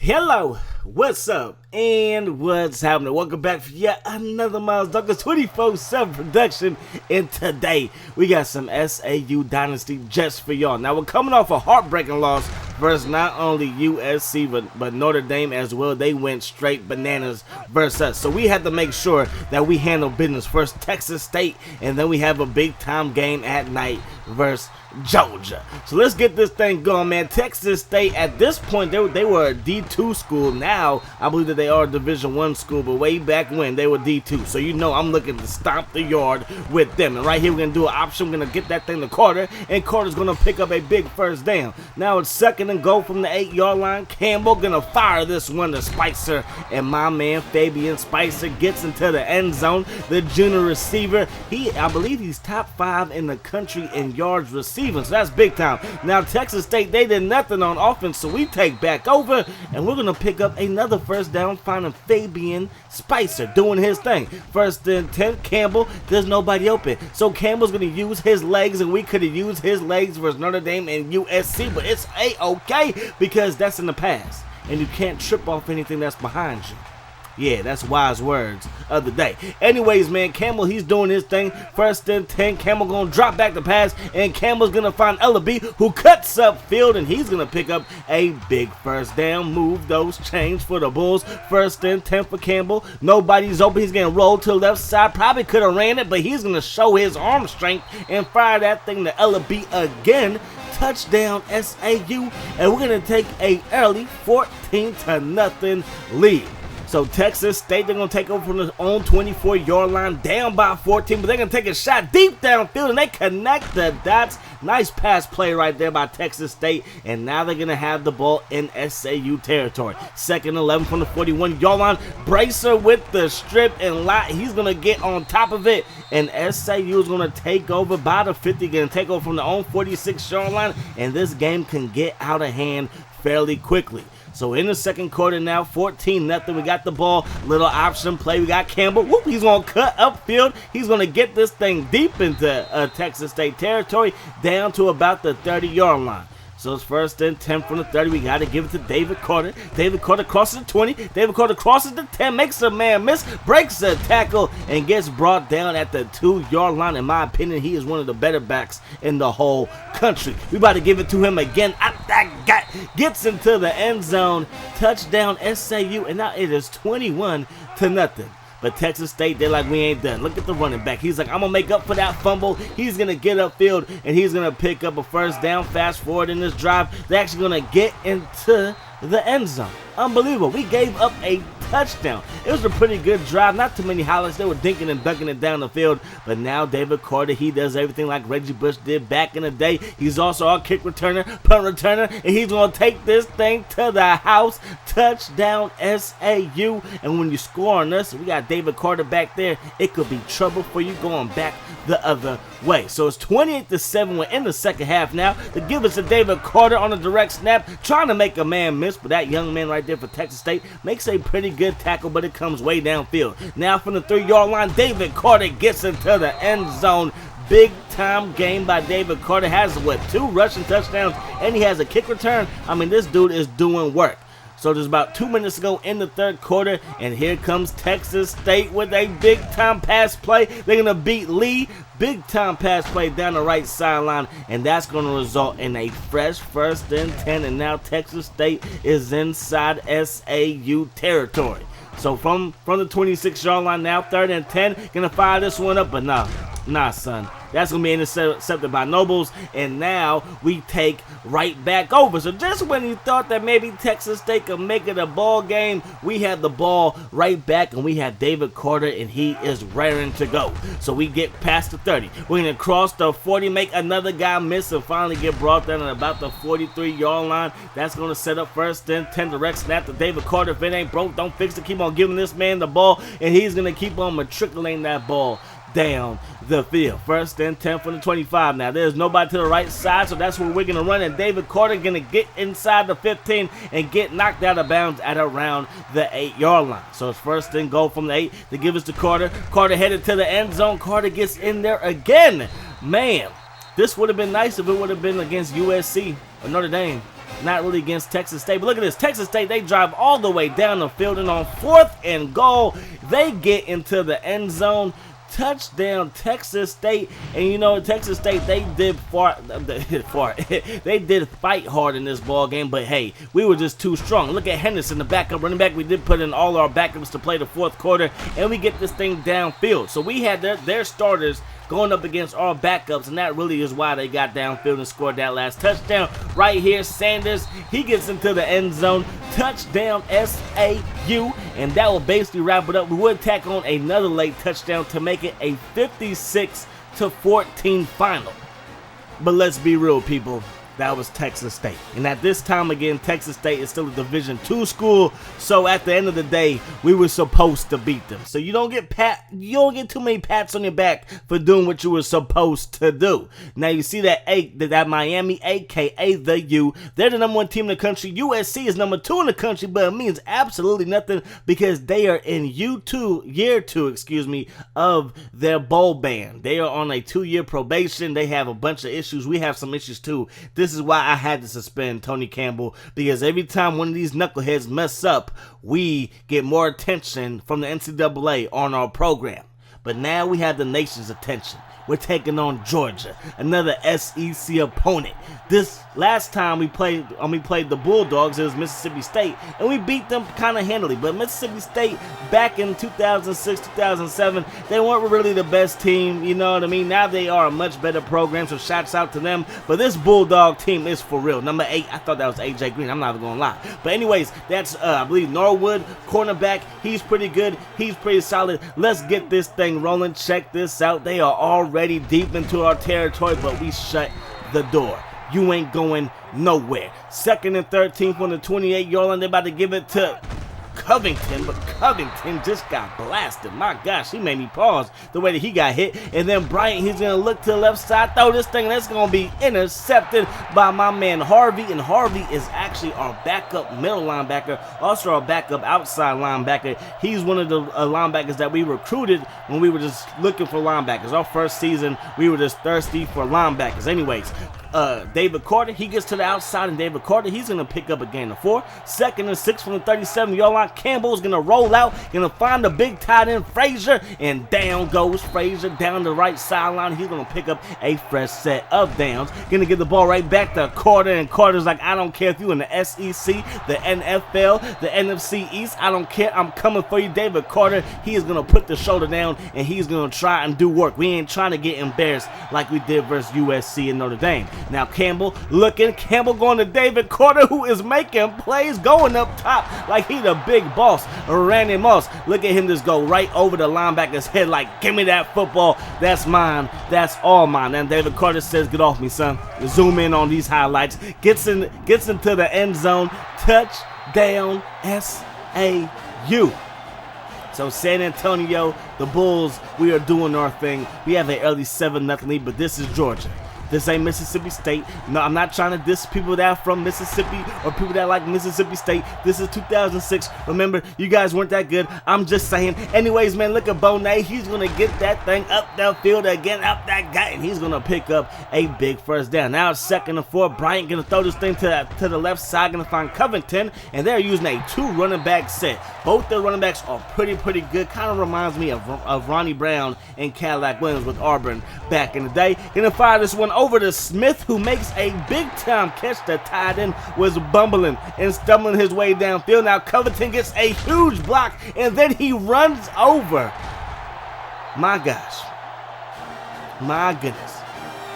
Hello, what's up, and what's happening? Welcome back for yet another Miles Douglas 24/7 production, and today we got some SAU Dynasty just for y'all. Now we're coming off a heartbreaking loss versus not only USC but Notre Dame as well. They went straight bananas versus us, so we had to make sure that we handle business. First Texas State, and then we have a big time game at night versus Georgia. So let's get this thing going, man. Texas State, at this point, they were a D2 school. Now I believe that they are a Division I school, but way back when they were D2. So you know I'm looking to stomp the yard with them. And right here we're gonna do an option. We're gonna get that thing to Carter, and Carter's gonna pick up a big first down. Now it's 2nd and goal from the 8-yard line. Campbell gonna fire this one to Spicer, and my man Fabian Spicer gets into the end zone. The junior receiver, I believe he's top 5 in the country in yards received. So that's big time. Now Texas State, they did nothing on offense, so we take back over, and we're gonna pick up another first down, finding Fabian Spicer doing his thing. 1st and 10, Campbell, there's nobody open, so Campbell's gonna use his legs, and we could have used his legs versus Notre Dame and USC, but it's a-okay because that's in the past, and you can't trip off anything that's behind you. Yeah, that's wise words of the day. Anyways, man, Campbell, he's doing his thing. 1st and 10, Campbell gonna drop back the pass, and Campbell's gonna find Ellaby, who cuts up field, and he's gonna pick up a big first down. Move those chains for the Bulls. 1st and 10 for Campbell. Nobody's open. He's gonna roll to the left side. Probably could have ran it, but he's gonna show his arm strength and fire that thing to Ellaby again. Touchdown SAU, and we're gonna take a early 14-0 lead. So Texas State, they're going to take over from their own 24-yard line, down by 14, but they're going to take a shot deep downfield, and they connect the dots. Nice pass play right there by Texas State, and now they're going to have the ball in SAU territory. 2nd and 11 from the 41-yard line. Bracer with the strip, and he's going to get on top of it, and SAU is going to take over by the 50, going to take over from their own 46-yard line, and this game can get out of hand fairly quickly. So in the second quarter now, 14-0. We got the ball, little option play. We got Campbell. Whoop, he's going to cut upfield. He's going to get this thing deep into Texas State territory, down to about the 30-yard line. So it's 1st and 10 from the 30. We got to give it to David Carter. David Carter crosses the 20. David Carter crosses the 10, makes a man miss, breaks the tackle, and gets brought down at the 2-yard line. In my opinion, he is one of the better backs in the whole country. We about to give it to him again. Gets into the end zone. Touchdown SAU, and now it is 21-0. But Texas State, they're like, we ain't done. Look at the running back. He's like, I'm going to make up for that fumble. He's going to get upfield, and he's going to pick up a first down. Fast forward in this drive, they're actually going to get into the end zone. Unbelievable. We gave up a touchdown. It was a pretty good drive. Not too many highlights. They were dinking and dunking it down the field. But now David Carter, he does everything like Reggie Bush did back in the day. He's also our kick returner, punt returner, and he's going to take this thing to the house. Touchdown SAU. And when you score on us, we got David Carter back there, it could be trouble for you going back the other way. So it's 28-7. We're in the second half now. To give us to David Carter on a direct snap, trying to make a man miss, but that young man right there for Texas State makes a pretty good tackle, but it comes way downfield. Now from the 3-yard line, David Carter gets into the end zone. Big time game by David Carter. Has 2 rushing touchdowns, and he has a kick return. I mean, this dude is doing work. So there's about 2 minutes to go in the third quarter, and here comes Texas State with a big-time pass play. They're going to beat Lee. Big-time pass play down the right sideline, and that's going to result in a fresh 1st and 10, and now Texas State is inside SAU territory. So from the 26-yard line now, 3rd and 10, going to fire this one up, but nah, son. That's going to be intercepted by Nobles, and now we take right back over. So just when you thought that maybe Texas State could make it a ball game, we had the ball right back, and we have David Carter, and he is raring to go. So we get past the 30. We're going to cross the 40, make another guy miss, and finally get brought down at about the 43-yard line. That's going to set up 1st and 10, direct snap to David Carter. If it ain't broke, don't fix it. Keep on giving this man the ball, and he's going to keep on matriculating that ball down the field. 1st and 10 from the 25. Now there's nobody to the right side, so that's where we're going to run, and David Carter going to get inside the 15 and get knocked out of bounds at around the 8-yard line. So it's 1st and goal from the 8 to give us to Carter. Carter headed to the end zone. Carter gets in there again. Man, this would have been nice if it would have been against USC or Notre Dame. Not really against Texas State, but look at this. Texas State, they drive all the way down the field, and on 4th and goal, they get into the end zone. Touchdown, Texas State. And you know, Texas State, they did they did fight hard in this ball game, but hey, we were just too strong. Look at Henderson, the backup running back. We did put in all our backups to play the 4th quarter, and we get this thing downfield. So we had their starters going up against our backups, and that really is why they got downfield and scored that last touchdown. Right here, Sanders, he gets into the end zone. Touchdown, SAU, and that will basically wrap it up. We would tack on another late touchdown to make it a 56-14 final. But let's be real, people. That was Texas State. And at this time, again, Texas State is still a Division II school. So at the end of the day, we were supposed to beat them. So you don't get too many pats on your back for doing what you were supposed to do. Now you see that Miami, aka the U, they're the #1 team in the country. USC is #2 in the country, but it means absolutely nothing because they are in year two, of their bowl ban. They are on a 2-year probation. They have a bunch of issues. We have some issues too. This is why I had to suspend Tony Campbell, because every time one of these knuckleheads mess up, we get more attention from the NCAA on our program. But now we have the nation's attention. We're taking on Georgia, another SEC opponent. This last time we played the Bulldogs, it was Mississippi State, and we beat them kind of handily. But Mississippi State, back in 2006, 2007, they weren't really the best team, you know what I mean? Now they are a much better program, so shouts out to them. But this Bulldog team is for real. Number 8, I thought that was AJ Green. I'm not even going to lie. But anyways, that's, I believe, Norwood, cornerback. He's pretty good. He's pretty solid. Let's get this thing rolling. Check this out. They are already deep into our territory, but we shut the door. You ain't going nowhere. 2nd and 13 from the 28-yard line. They're about to give it to Covington, but Covington just got blasted. My gosh, he made me pause the way that he got hit. And then Bryant, he's going to look to the left side, throw this thing, that's going to be intercepted by my man Harvey. And Harvey is actually our backup middle linebacker, also our backup outside linebacker. He's one of the linebackers that we recruited when we were just looking for linebackers. Our first season, we were just thirsty for linebackers. Anyways, David Carter, he gets to the outside, and David Carter, he's going to pick up a gain of 4. 2nd and 6 from the 37-yard line. Campbell's going to roll out, going to find the big tight end, Frazier, and down goes Frazier down the right sideline. He's going to pick up a fresh set of downs. Going to get the ball right back to Carter, and Carter's like, I don't care if you're in the SEC, the NFL, the NFC East, I don't care. I'm coming for you, David Carter. He is going to put the shoulder down, and he's going to try and do work. We ain't trying to get embarrassed like we did versus USC and Notre Dame. Now Campbell looking, Campbell going to David Carter, who is making plays, going up top like he the big boss. Randy Moss, look at him just go right over the linebacker's head like, give me that football, that's mine, that's all mine. And David Carter says, get off me, son. Zoom in on these highlights, gets into the end zone, touchdown SAU. So San Antonio, the Bulls, we are doing our thing. We have an early 7-0 lead, but this is Georgia. This ain't Mississippi State. No, I'm not trying to diss people that are from Mississippi or people that like Mississippi State. This is 2006. Remember, you guys weren't that good. I'm just saying. Anyways, man, look at Bonet. He's going to get that thing up the field again, up that guy, and he's going to pick up a big first down. Now it's 2nd and 4. Bryant going to throw this thing to the left side, going to find Covington, and they're using a 2 running back set. Both their running backs are pretty good. Kind of reminds me of Ronnie Brown and Cadillac Williams with Auburn back in the day. Going to fire this one over to Smith, who makes a big-time catch. The tight end was bumbling and stumbling his way downfield. Now Covington gets a huge block, and then he runs over. My gosh. My goodness.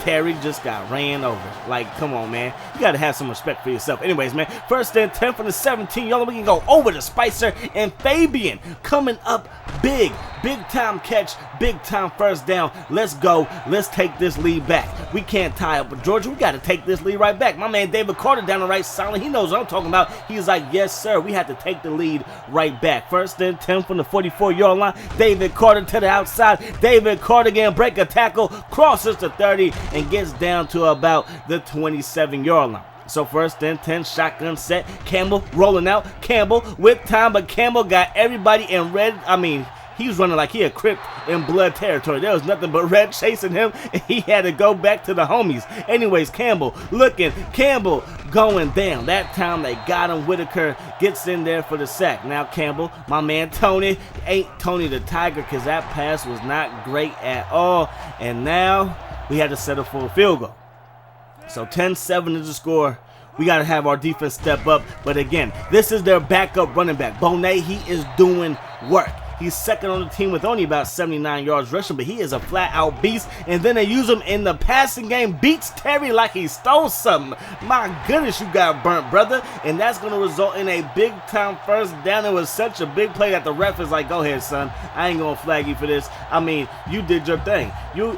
Terry just got ran over. Like, come on, man. You got to have some respect for yourself. Anyways, man, 1st and 10 from the 17. Y'all, we can go over to Spicer and Fabian coming up big. Big-time catch, big-time first down. Let's go. Let's take this lead back. We can't tie up with Georgia. We got to take this lead right back. My man David Carter down the right side. He knows what I'm talking about. He's like, yes, sir. We have to take the lead right back. 1st and 10 from the 44-yard line. David Carter to the outside. David Carter again, break a tackle, crosses the 30, and gets down to about the 27-yard line. So 1st and 10, shotgun set. Campbell rolling out. Campbell with time, but Campbell got everybody in red. he's running like he a Crip in blood territory. There was nothing but red chasing him, and he had to go back to the homies. Anyways, Campbell looking, Campbell going down. That time they got him. Whitaker gets in there for the sack. Now Campbell, my man Tony, ain't Tony the Tiger, because that pass was not great at all. And now we had to settle for a field goal. So 10-7 is the score. We got to have our defense step up. But again, this is their backup running back. Bonet, he is doing work. He's second on the team with only about 79 yards rushing, but he is a flat-out beast. And then they use him in the passing game. Beats Terry like he stole something. My goodness, you got burnt, brother. And that's going to result in a big-time first down. It was such a big play that the ref is like, go ahead, son. I ain't going to flag you for this. I mean, you did your thing. You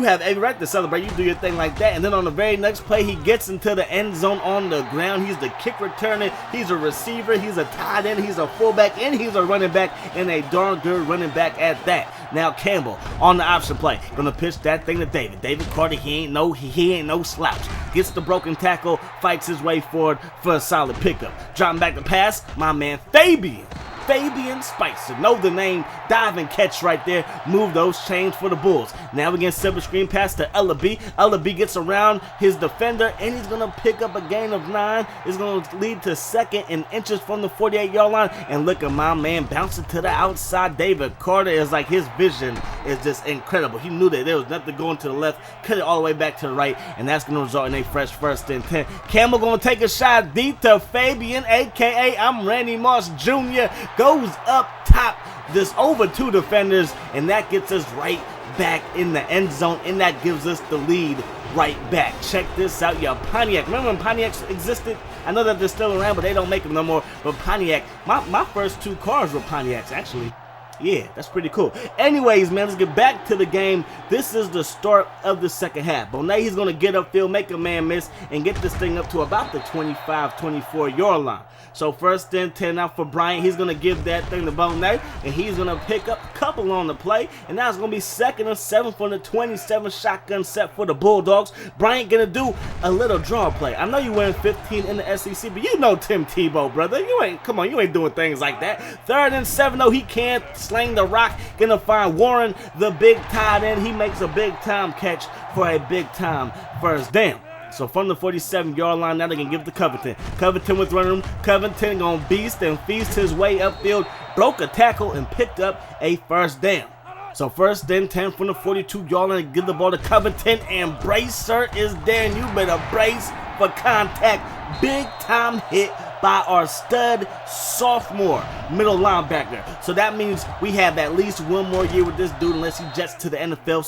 have every right to celebrate. You do your thing like that. And then on the very next play, he gets into the end zone on the ground. He's the kick returner. He's a receiver. He's a tight end. He's a fullback. And he's a running back. And a darn good running back at that. Now Campbell on the option play, gonna pitch that thing to David. David Carter, he ain't no slouch. Gets the broken tackle, fights his way forward for a solid pickup. Dropping back the pass, my man Fabian Spicer, know the name, dive and catch right there, move those chains for the Bulls. Now we get silver screen pass to Ellaby. Ellaby gets around his defender, and he's going to pick up a gain of 9. It's going to lead to second and inches from the 48-yard line, and look at my man bouncing to the outside. David Carter is like, his vision is just incredible. He knew that there was nothing going to the left, cut it all the way back to the right, and that's going to result in a fresh 1st and 10. Campbell going to take a shot deep to Fabian, a.k.a. I'm Randy Moss Jr., goes up top, this over 2 defenders, and that gets us right back in the end zone, and that gives us the lead right back. Check this out, y'all. Pontiac, remember when Pontiacs existed? I know that they're still around, but they don't make them no more. But Pontiac, my first 2 cars were Pontiacs, actually. Yeah, that's pretty cool. Anyways, man, let's get back to the game. This is the start of the second half. Bonet, he's going to get upfield, make a man miss, and get this thing up to about the 25-24-yard line. So 1st and 10 out for Bryant. He's going to give that thing to Bonet, and he's going to pick up a couple on the play. And now it's going to be 2nd and 7 from the 27 shotgun set for the Bulldogs. Bryant going to do a little draw play. I know you wearing 15 in the SEC, but you know Tim Tebow, brother. You ain't doing things like that. 3rd and 7, though, he can't sling the rock. Gonna find Warren, the big tight end. He makes a big time catch for a big time first down. So from the 47-yard line, now they can give it to Covington. Covington with running room. Covington gonna beast and feast his way upfield. Broke a tackle and picked up a first down. So 1st and 10 from the 42-yard line. Give the ball to Covington, and Bracer is there, and you better brace for contact. Big time hit by our stud sophomore middle linebacker. So that means we have at least 1 more year with this dude unless he jets to the NFL.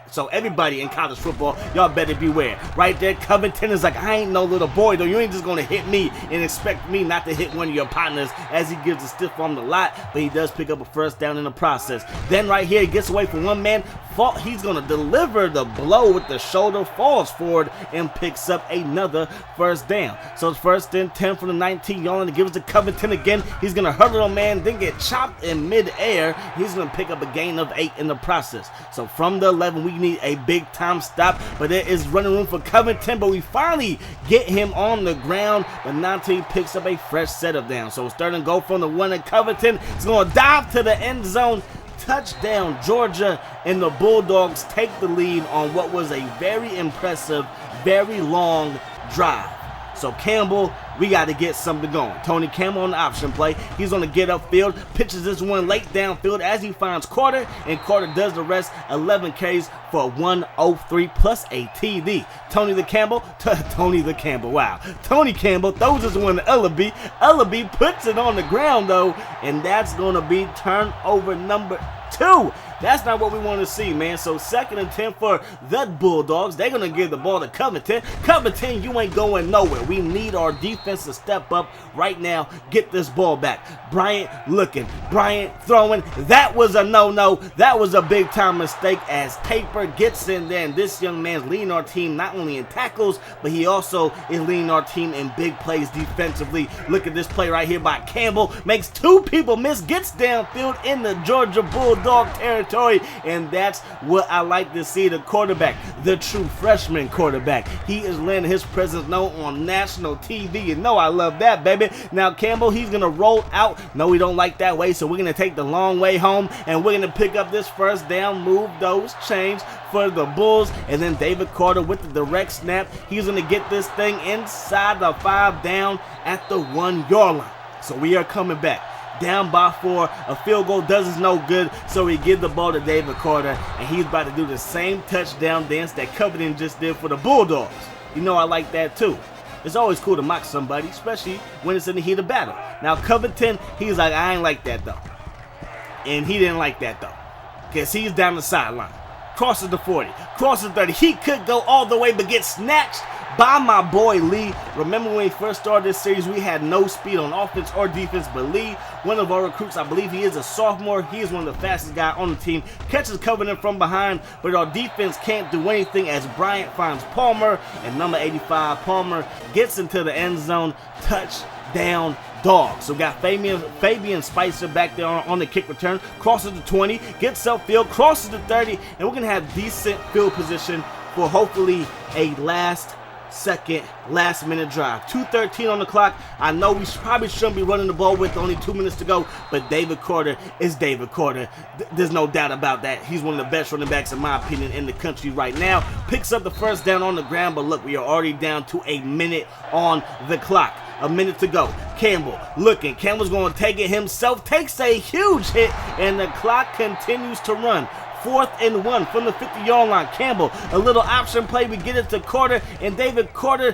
So everybody in college football, y'all better beware. Right there, Covington is like, I ain't no little boy though. You ain't just gonna hit me and expect me not to hit one of your partners, as he gives a stiff arm a lot, but he does pick up a first down in the process. Then right here, he gets away from one man. He's going to deliver the blow with the shoulder, falls forward, and picks up another first down. So it's 1st and 10 from the 19-yard line to give it to Covington again. He's going to hurdle a man, then get chopped in midair. He's going to pick up a gain of 8 in the process. So from the 11, we need a big-time stop, but there is running room for Covington, but we finally get him on the ground, but not until he picks up a fresh set of downs. So it's 3rd and goal from the 1, and Covington is going to dive to the end zone. Touchdown, Georgia, and the Bulldogs take the lead on what was a very impressive, very long drive. So Campbell, we got to get something going. Tony Campbell on the option play. He's going to get upfield, pitches this one late downfield as he finds Carter, and Carter does the rest. 11 carries for 103 plus a TD. Tony the Campbell, wow. Tony Campbell throws this one to Ellaby. Ellaby puts it on the ground though, and that's going to be turnover number 2. That's not what we want to see, man. So 2nd and 10 for the Bulldogs. They're going to give the ball to Covington. Covington, you ain't going nowhere. We need our defense to step up right now. Get this ball back. Bryant looking. Bryant throwing. That was a no-no. That was a big-time mistake as Paper gets in there. And this young man's leading our team not only in tackles, but he also is leading our team in big plays defensively. Look at this play right here by Campbell. Makes 2 people miss. Gets downfield in the Georgia Bulldog territory. territory, and that's what I like to see. The quarterback, the true freshman quarterback, he is letting his presence known on national TV. You know I love that, baby. Now Campbell, he's gonna roll out. No, we don't like that way, so we're gonna take the long way home, and we're gonna pick up this first down, move those chains for the Bulls, and then David Carter with the direct snap. He's gonna get this thing inside the 5 down at the 1-yard line. So we are coming back. Down by 4, a field goal does us no good, so we give the ball to David Carter, and he's about to do the same touchdown dance that Covington just did for the Bulldogs. You know I like that too. It's always cool to mock somebody, especially when it's in the heat of battle. Now Covington, he's like, I ain't like that though. And he didn't like that though, because he's down the sideline. Crosses the 40, crosses 30. He could go all the way, but gets snatched by my boy Lee. Remember when we first started this series, we had no speed on offense or defense, but Lee, one of our recruits, I believe he is a sophomore. He is one of the fastest guys on the team. Catches Covenant from behind, but our defense can't do anything as Bryant finds Palmer, and number 85, Palmer, gets into the end zone. Touchdown Dogs. So we got Fabian Spicer back there on the kick return. Crosses the 20, gets upfield, crosses the 30, and we're going to have decent field position for hopefully a last minute drive. 2:13 on the clock. I know we probably shouldn't be running the ball with only 2 minutes to go, but David Carter is David Carter. There's no doubt about that. He's one of the best running backs, in my opinion, in the country right now. Picks up the first down on the ground, but look, we are already down to a minute on the clock. A minute to go. Campbell looking. Campbell's going to take it himself. Takes a huge hit, and the clock continues to run. 4th and 1 from the 50-yard line. Campbell, a little option play. We get it to Carter, and David Carter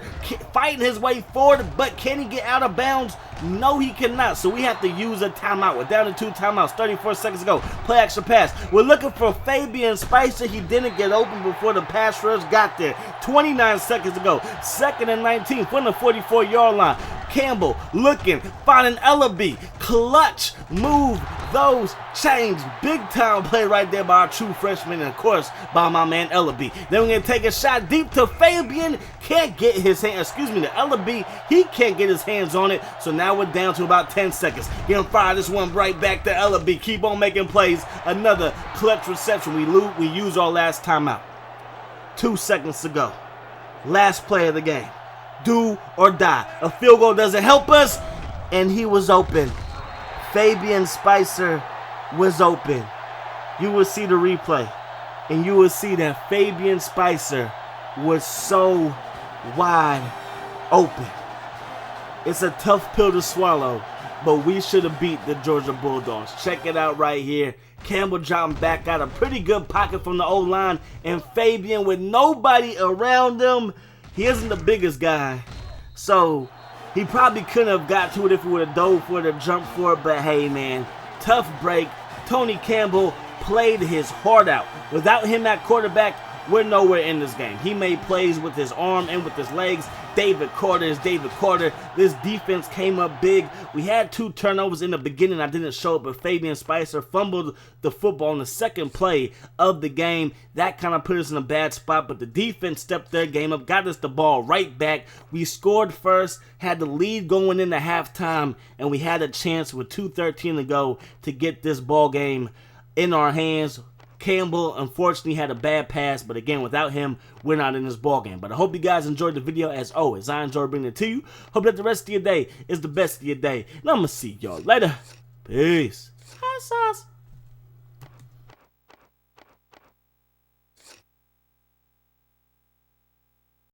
fighting his way forward, but can he get out of bounds? No, he cannot. So we have to use a timeout. We're down to 2 timeouts. 34 seconds to go. Play action pass. We're looking for Fabian Spicer. He didn't get open before the pass rush got there. 29 seconds to go. 2nd and 19 from the 44-yard line. Campbell looking, finding Ellaby. Clutch move those chains. Big time play right there by our true freshman, and of course by my man Ellaby. Then we're going to take a shot deep to Fabian. Can't get his hand, to Ellaby. He can't get his hands on it. So now we're down to about 10 seconds. Gonna fire this one right back to Ellaby. Keep on making plays. Another clutch reception. We use our last timeout. 2 seconds to go. Last play of the game. Do or die. A field goal doesn't help us, and he was open. Fabian Spicer was open. You will see the replay, and you will see that Fabian Spicer was so wide open. It's a tough pill to swallow, but we should have beat the Georgia Bulldogs. Check it out right here. Campbell dropping back out a pretty good pocket from the O-line, and Fabian with nobody around him. He isn't the biggest guy, so he probably couldn't have got to it if he would have dove for it or jumped for it, but hey man, tough break. Tony Campbell played his heart out. Without him at quarterback, we're nowhere in this game. He made plays with his arm and with his legs. David Carter is David Carter. This defense came up big. We had 2 turnovers in the beginning. I didn't show it, but Fabian Spicer fumbled the football on the second play of the game. That kind of put us in a bad spot, but the defense stepped their game up, got us the ball right back. We scored first, had the lead going into halftime, and we had a chance with 2:13 to go to get this ball game in our hands. Campbell unfortunately had a bad pass, but again, without him, we're not in this ball game. But I hope you guys enjoyed the video as always. I enjoyed bringing it to you. Hope that the rest of your day is the best of your day. And I'm going to see y'all later. Peace. Hot sauce.